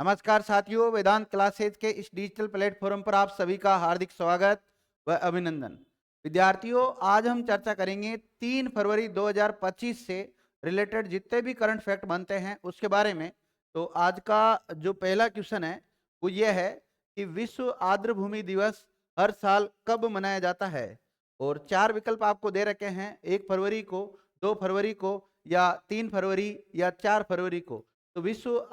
नमस्कार साथियों, वेदांत क्लासेज के इस डिजिटल प्लेटफॉर्म पर आप सभी का हार्दिक स्वागत व अभिनंदन। विद्यार्थियों, आज हम चर्चा करेंगे 3 फरवरी 2025 से रिलेटेड जितने भी करंट फैक्ट बनते हैं उसके बारे में। तो आज का जो पहला क्वेश्चन है वो ये है कि विश्व आर्द्र भूमि दिवस हर साल कब मनाया जाता है। और 4 विकल्प आपको दे रखे हैं, 1 फरवरी को, 2 फरवरी को, या 3 फरवरी या 4 फरवरी को। तो विश्व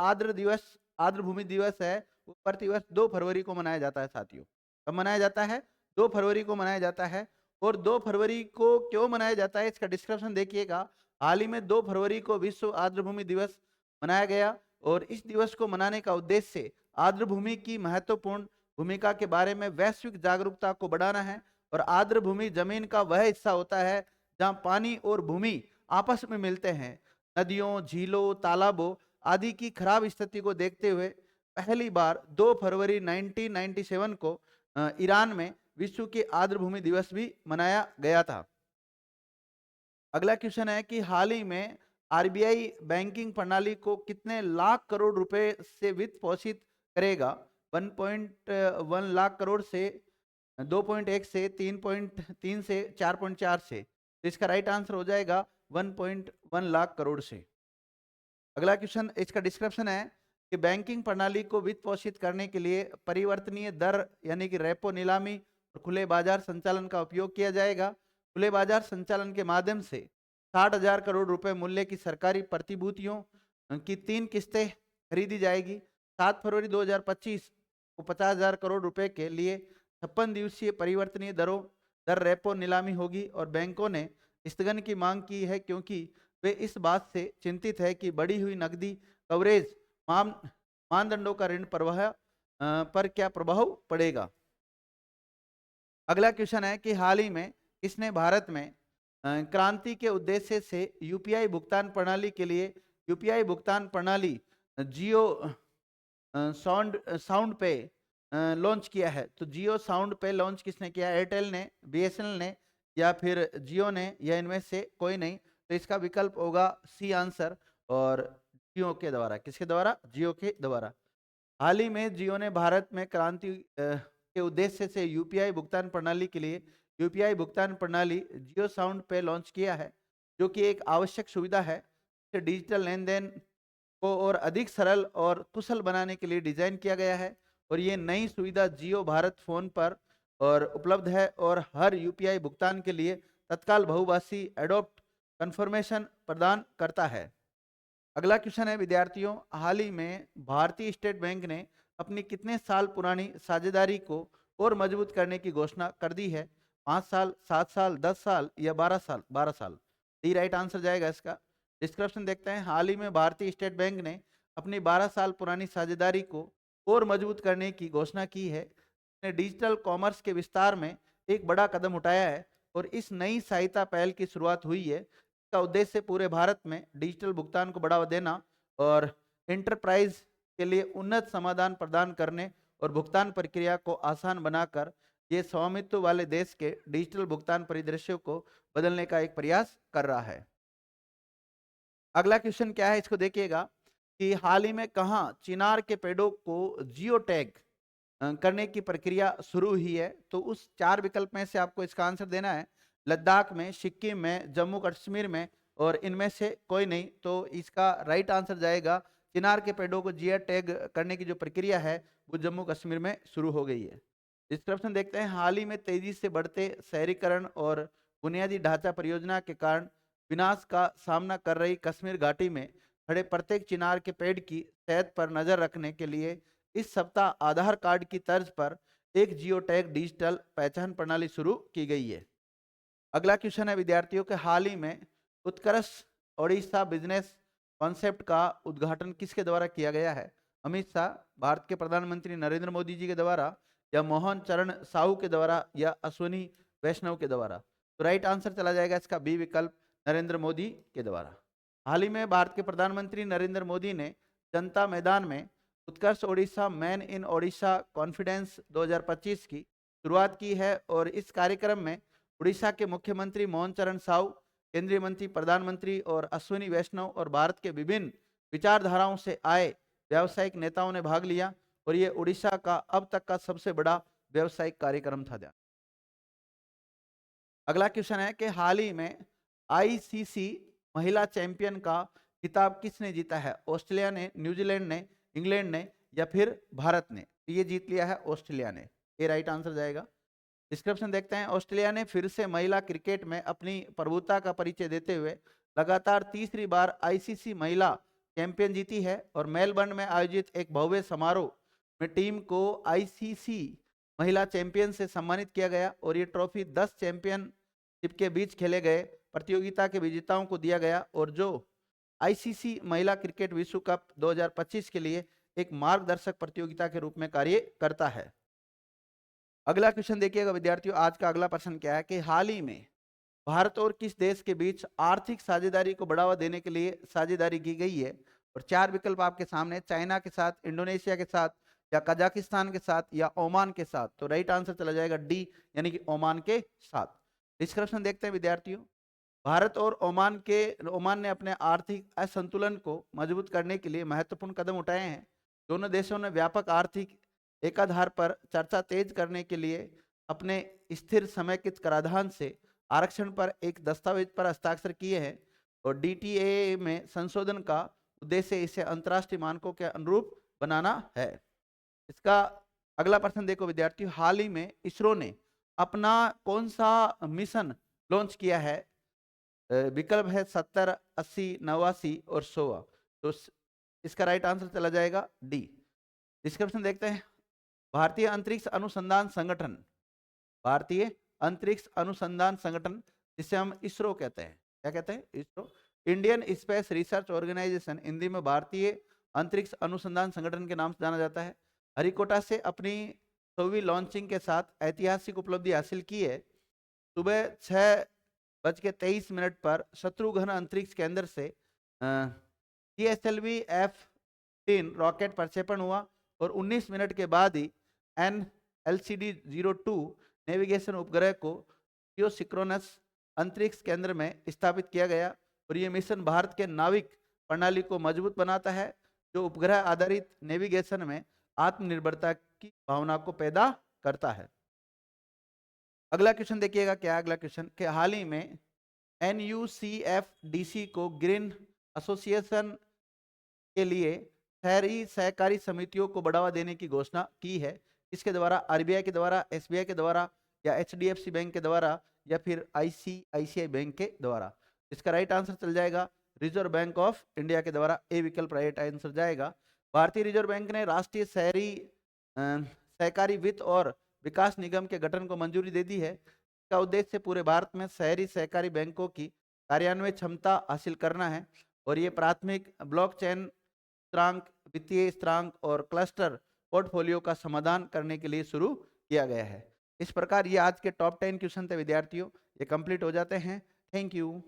आर्द्र भूमि दिवस है वो प्रतिवर्ष 2 फरवरी को मनाया जाता है साथियों। कब मनाया जाता है? 2 फरवरी को मनाया जाता है। और 2 फरवरी को क्यों मनाया जाता है इसका डिस्क्रिप्शन देखिएगा। हाल ही में 2 फरवरी को विश्व आर्द्र भूमि दिवस मनाया गया और इस दिवस को मनाने का उद्देश्य आर्द्र भूमि की महत्वपूर्ण भूमिका के बारे में वैश्विक जागरूकता को बढ़ाना है। और आर्द्र भूमि जमीन का वह हिस्सा होता है जहां पानी और भूमि आपस में मिलते हैं। नदियों, झीलों, तालाबों आदि की खराब स्थिति को देखते हुए पहली बार 2 फरवरी 1997 को ईरान में विश्व के आर्द्र भूमि दिवस भी मनाया गया था। अगला क्वेश्चन है कि हाल ही में आरबीआई बैंकिंग प्रणाली को कितने लाख करोड़ रुपए से वित्त पोषित करेगा? 1.1 लाख करोड़ से, 2.1 से, 3.3 से, 4.4 से। तो इसका राइट आंसर हो जाएगा 1.1 लाख करोड़ से। अगला क्वेश्चन, इसका डिस्क्रिप्शन है कि बैंकिंग प्रणाली को वित्त पोषित करने के लिए परिवर्तनीय दर यानी कि रेपो नीलामी और खुले बाजार संचालन का उपयोग किया जाएगा। खुले बाजार संचालन के माध्यम से 60,000 करोड़ रुपए मूल्य की सरकारी प्रतिभूतियों की 3 किस्तें खरीदी जाएगी। 7 फरवरी 2025 को 50,000 करोड़ रुपए के लिए 56 दिवसीय परिवर्तनीय दर रेपो नीलामी होगी। और बैंकों ने स्थगन की मांग की है क्योंकि वे इस बात से चिंतित है कि बढ़ी हुई नकदी कवरेज मानदंडों का ऋण प्रवाह पर क्या प्रभाव पड़ेगा। अगला क्वेश्चन है कि हाल ही में किसने भारत में क्रांति के उद्देश्य से यूपीआई भुगतान प्रणाली के लिए यूपीआई भुगतान प्रणाली जियो साउंड पे लॉन्च किया है? तो जियो साउंड पे लॉन्च किसने किया? एयरटेल ने, बीएसएनएल ने, या फिर जियो ने, या इनमें से कोई नहीं। तो इसका विकल्प होगा सी आंसर। और जियो के द्वारा, किसके द्वारा? जियो के द्वारा। हाल ही में जियो ने भारत में क्रांति के उद्देश्य से यूपीआई भुगतान प्रणाली के लिए यूपीआई भुगतान प्रणाली जियो साउंड पे लॉन्च किया है, जो कि एक आवश्यक सुविधा है। डिजिटल लेन देन को और अधिक सरल और कुशल बनाने के लिए डिजाइन किया गया है। और ये नई सुविधा जियो भारत फोन पर और उपलब्ध है और हर यूपीआई भुगतान के लिए तत्काल बहुभाषी एडोप्ट कन्फर्मेशन प्रदान करता है। अगला क्वेश्चन है विद्यार्थियों, हाल ही में भारतीय स्टेट बैंक ने अपनी कितने साल पुरानी साझेदारी को और मजबूत करने की घोषणा कर दी है? 5 साल, 7 साल, 10 साल या 12 साल? 12 साल डी राइट आंसर जाएगा इसका। डिस्क्रिप्शन देखते हैं। हाल ही में भारतीय स्टेट बैंक ने अपनी 12 साल पुरानी साझेदारी को और मजबूत करने की घोषणा की है। ने डिजिटल कॉमर्स के विस्तार में एक बड़ा कदम उठाया है और इस नई सहायता पहल की शुरुआत हुई है। इसका उद्देश्य पूरे भारत में डिजिटल भुगतान को बढ़ावा देना और एंटरप्राइज के लिए उन्नत समाधान प्रदान करने और भुगतान प्रक्रिया को आसान बनाकर ये स्वामित्व वाले देश के डिजिटल भुगतान परिदृश्यों को बदलने का एक प्रयास कर रहा है। अगला क्वेश्चन क्या है इसको देखिएगा कि हाल ही में कहाँ चिनार के पेड़ों को जियो टैग करने की प्रक्रिया शुरू हुई है? तो उस 4 विकल्प में से आपको इसका आंसर देना है। लद्दाख में, सिक्किम में, जम्मू कश्मीर में, और इनमें से कोई नहीं। तो इसका राइट आंसर जाएगा चिनार के पेड़ों को जियो टैग करने की जो प्रक्रिया है वो जम्मू कश्मीर में शुरू हो गई है। डिस्क्रिप्शन देखते हैं। हाल ही में तेजी से बढ़ते शहरीकरण और बुनियादी ढांचा परियोजना के कारण विनाश का सामना कर रही कश्मीर घाटी में खड़े प्रत्येक चिनार के पेड़ की सेहत पर नजर रखने के लिए इस सप्ताह आधार कार्ड की तर्ज पर एक जियो टैग डिजिटल पहचान प्रणाली शुरू की गई है। अगला क्वेश्चन है विद्यार्थियों के, हाल ही में उत्कर्ष ओडिशा बिजनेस कॉन्सेप्ट का उद्घाटन किसके द्वारा किया गया है? अमित शाह, भारत के प्रधानमंत्री नरेंद्र मोदी जी के द्वारा, या मोहन चरण साहू के द्वारा, या अश्विनी वैष्णव के द्वारा? तो राइट आंसर चला जाएगा इसका बी विकल्प, नरेंद्र मोदी के द्वारा। हाल ही में भारत के प्रधानमंत्री नरेंद्र मोदी ने जनता मैदान में Utkarsh Odisha man in Odisha confidence 2025 की शुरुआत की है। और इस कार्यक्रम में उड़ीसा के मुख्यमंत्री मोहन चरण साहू, केंद्रीय मंत्री, प्रधानमंत्री और अश्विनी वैष्णव और भारत के विभिन्न विचारधाराओं से आए व्यावसायिक नेताओं ने भाग लिया और ये उड़ीसा का अब तक का सबसे बड़ा व्यावसायिक कार्यक्रम था। ध्यान। अगला क्वेश्चन है कि हाल ही में आईसीसी महिला चैंपियन का खिताब किसने जीता है? ऑस्ट्रेलिया ने, न्यूजीलैंड ने, इंग्लैंड ने या फिर भारत ने? ये जीत लिया है ऑस्ट्रेलिया ने, ये राइट आंसर जाएगा। डिस्क्रिप्शन देखते हैं। ऑस्ट्रेलिया ने फिर से महिला क्रिकेट में अपनी प्रभुता का परिचय देते हुए लगातार तीसरी बार आईसीसी महिला चैंपियन जीती है और मेलबर्न में आयोजित एक भव्य समारोह में टीम को आईसीसी महिला चैंपियन से सम्मानित किया गया और ये ट्रॉफी 10 चैंपियनशिप के बीच खेले गए प्रतियोगिता के विजेताओं को दिया गया और जो आईसीसी महिला क्रिकेट विश्व कप 2025 के लिए एक मार्गदर्शक प्रतियोगिता के रूप में कार्य करता है। अगला क्वेश्चन देखिएगा विद्यार्थियों, आज का अगला प्रश्न क्या है कि हाल ही में भारत और किस देश के बीच आर्थिक साझेदारी को बढ़ावा देने के लिए साझेदारी की गई है? और 4 विकल्प आपके सामने, चाइना के साथ, इंडोनेशिया के साथ, या कजाकिस्तान के साथ, या ओमान के साथ। तो राइट आंसर चला जाएगा डी, यानी कि ओमान के साथ। डिस्क्रिप्शन देखते हैं विद्यार्थियों। भारत और ओमान ने अपने आर्थिक असंतुलन को मजबूत करने के लिए महत्वपूर्ण कदम उठाए हैं। दोनों देशों ने व्यापक आर्थिक एकाधार पर चर्चा तेज करने के लिए अपने स्थिर समेकित कराधान से आरक्षण पर एक दस्तावेज पर हस्ताक्षर किए हैं और डीटीए में संशोधन का उद्देश्य इसे अंतर्राष्ट्रीय मानकों के अनुरूप बनाना है। इसका अगला प्रश्न देखो विद्यार्थियों, हाल ही में इसरो ने अपना कौन सा मिशन लॉन्च किया है? विकल्प है 70, 80, 89 और 100। तो इसका राइट आंसर चला जाएगा डी। डिस्क्रिप्शन देखते हैं। भारतीय अंतरिक्ष अनुसंधान संगठन, भारतीय अंतरिक्ष अनुसंधान संगठन जिसे हम इसरो कहते हैं, क्या कहते हैं? ISRO, Indian Space Research Organisation, Hindi में भारतीय अंतरिक्ष अनुसंधान संगठन के नाम से जाना जाता है। हरिकोटा से अपनी 100वीं लॉन्चिंग के साथ ऐतिहासिक उपलब्धि हासिल की है। सुबह 6:23 पर शत्रुघ्न अंतरिक्ष केंद्र से GSLV F-3 रॉकेट प्रक्षेपण हुआ और 19 मिनट के बाद ही LCD-02 नेविगेशन उपग्रह को जियोसिंक्रोनस अंतरिक्ष केंद्र में स्थापित किया गया और ये मिशन भारत के नाविक प्रणाली को मजबूत बनाता है जो उपग्रह आधारित नेविगेशन में आत्मनिर्भरता की भावना को पैदा करता है। अगला क्वेश्चन देखिएगा, क्या अगला क्वेश्चन कि हाल ही में NUCFDC को ग्रीन एसोसिएशन के लिए शहरी सहकारी समितियों को बढ़ावा देने की घोषणा की है। इसके द्वारा? आरबीआई के द्वारा, एसबीआई के द्वारा, या एचडीएफसी बैंक के द्वारा, या फिर आईसीआईसीआई बैंक के द्वारा? इसका राइट आंसर चल जाएगा रिजर्व बैंक ऑफ इंडिया के द्वारा, ए विकल्प राइट आंसर जाएगा। भारतीय रिजर्व बैंक ने राष्ट्रीय शहरी सहकारी वित्त और विकास निगम के गठन को मंजूरी दे दी है। इसका उद्देश्य पूरे भारत में शहरी सहकारी बैंकों की कार्यान्वयन क्षमता हासिल करना है और ये प्राथमिक ब्लॉकचेन स्थिरांक, वित्तीय स्थिरांक और क्लस्टर पोर्टफोलियो का समाधान करने के लिए शुरू किया गया है। इस प्रकार ये आज के टॉप 10 क्वेश्चन थे विद्यार्थियों, ये कंप्लीट हो जाते हैं। Thank you.